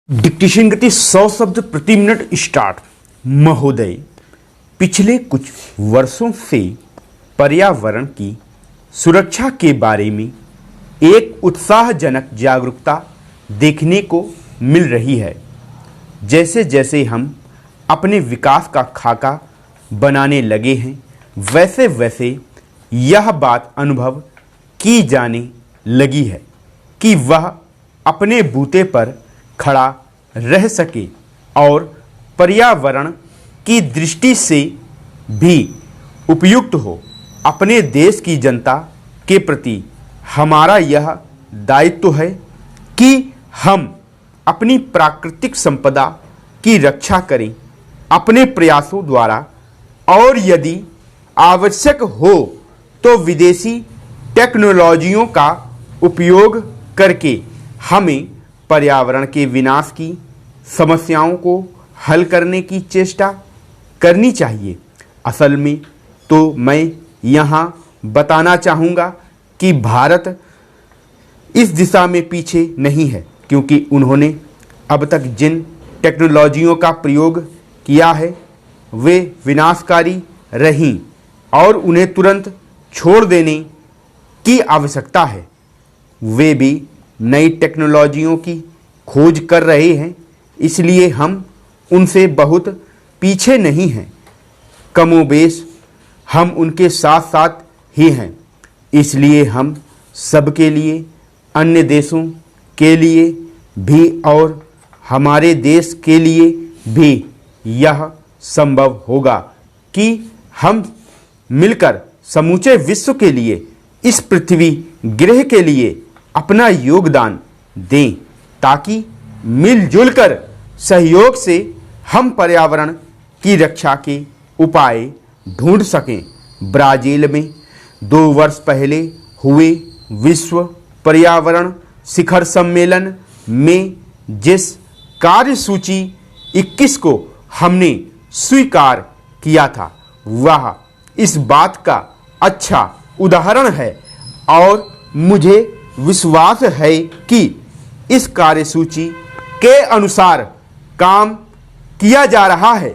Dictation गति 100 शब्द प्रति मिनट स्टार्ट। महोदय, पिछले कुछ वर्षों से पर्यावरण की सुरक्षा के बारे में एक उत्साहजनक जागरूकता देखने को मिल रही है। जैसे जैसे हम अपने विकास का खाका बनाने लगे हैं, वैसे वैसे यह बात अनुभव की जाने लगी है कि वह अपने बूते पर खड़ा रह सके और पर्यावरण की दृष्टि से भी उपयुक्त हो। अपने देश की जनता के प्रति हमारा यह दायित्व है कि हम अपनी प्राकृतिक संपदा की रक्षा करें अपने प्रयासों द्वारा, और यदि आवश्यक हो तो विदेशी टेक्नोलॉजियों का उपयोग करके हमें पर्यावरण के विनाश की समस्याओं को हल करने की चेष्टा करनी चाहिए। असल में तो मैं यहाँ बताना चाहूँगा कि भारत इस दिशा में पीछे नहीं है, क्योंकि उन्होंने अब तक जिन टेक्नोलॉजियों का प्रयोग किया है वे विनाशकारी रहीं और उन्हें तुरंत छोड़ देने की आवश्यकता है। वे भी नई टेक्नोलॉजियों की खोज कर रहे हैं, इसलिए हम उनसे बहुत पीछे नहीं हैं। कमोबेश हम उनके साथ साथ ही हैं। इसलिए हम सबके लिए, अन्य देशों के लिए भी और हमारे देश के लिए भी यह संभव होगा कि हम मिलकर समूचे विश्व के लिए, इस पृथ्वी ग्रह के लिए अपना योगदान दें, ताकि मिलजुल कर सहयोग से हम पर्यावरण की रक्षा के उपाय ढूंढ सकें। ब्राज़ील में 2 वर्ष पहले हुए विश्व पर्यावरण शिखर सम्मेलन में जिस कार्यसूची 21 को हमने स्वीकार किया था, वह इस बात का अच्छा उदाहरण है और मुझे विश्वास है कि इस कार्यसूची के अनुसार काम किया जा रहा है।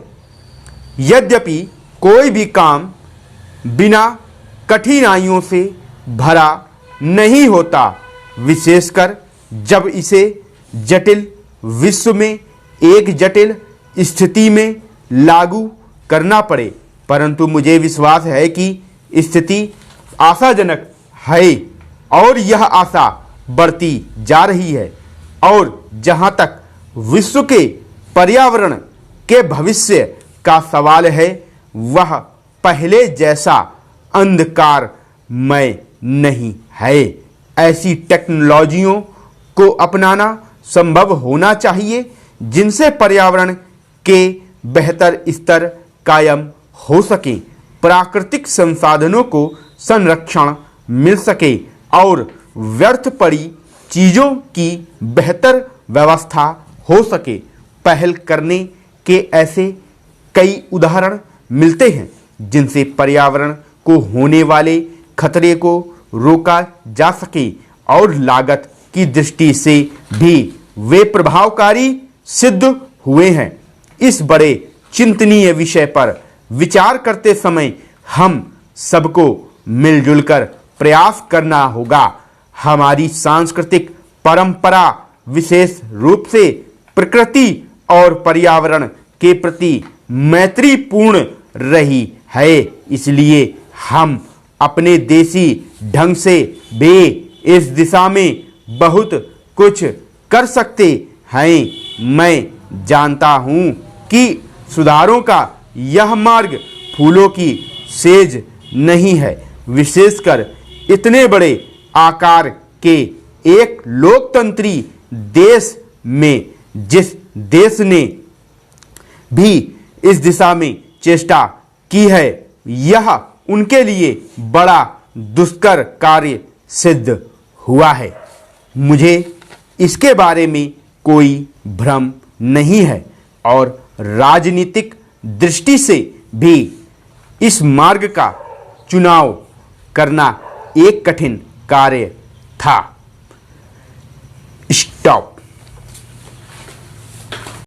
यद्यपि कोई भी काम बिना कठिनाइयों से भरा नहीं होता, विशेषकर जब इसे जटिल विश्व में एक जटिल स्थिति में लागू करना पड़े। परंतु मुझे विश्वास है कि स्थिति आशाजनक है और यह आशा बढ़ती जा रही है। और जहाँ तक विश्व के पर्यावरण के भविष्य का सवाल है, वह पहले जैसा अंधकारमय नहीं है। ऐसी टेक्नोलॉजियों को अपनाना संभव होना चाहिए जिनसे पर्यावरण के बेहतर स्तर कायम हो सके, प्राकृतिक संसाधनों को संरक्षण मिल सके और व्यर्थ पड़ी चीज़ों की बेहतर व्यवस्था हो सके। पहल करने के ऐसे कई उदाहरण मिलते हैं जिनसे पर्यावरण को होने वाले खतरे को रोका जा सके और लागत की दृष्टि से भी वे प्रभावकारी सिद्ध हुए हैं। इस बड़े चिंतनीय विषय पर विचार करते समय हम सबको मिलजुल कर प्रयास करना होगा। हमारी सांस्कृतिक परंपरा विशेष रूप से प्रकृति और पर्यावरण के प्रति मैत्रीपूर्ण रही है, इसलिए हम अपने देसी ढंग से भी इस दिशा में बहुत कुछ कर सकते हैं। मैं जानता हूँ कि सुधारों का यह मार्ग फूलों की सेज नहीं है, विशेषकर इतने बड़े आकार के एक लोकतंत्री देश में। जिस देश ने भी इस दिशा में चेष्टा की है, यह उनके लिए बड़ा दुष्कर कार्य सिद्ध हुआ है। मुझे इसके बारे में कोई भ्रम नहीं है और राजनीतिक दृष्टि से भी इस मार्ग का चुनाव करना एक कठिन कार्य था। स्टॉप।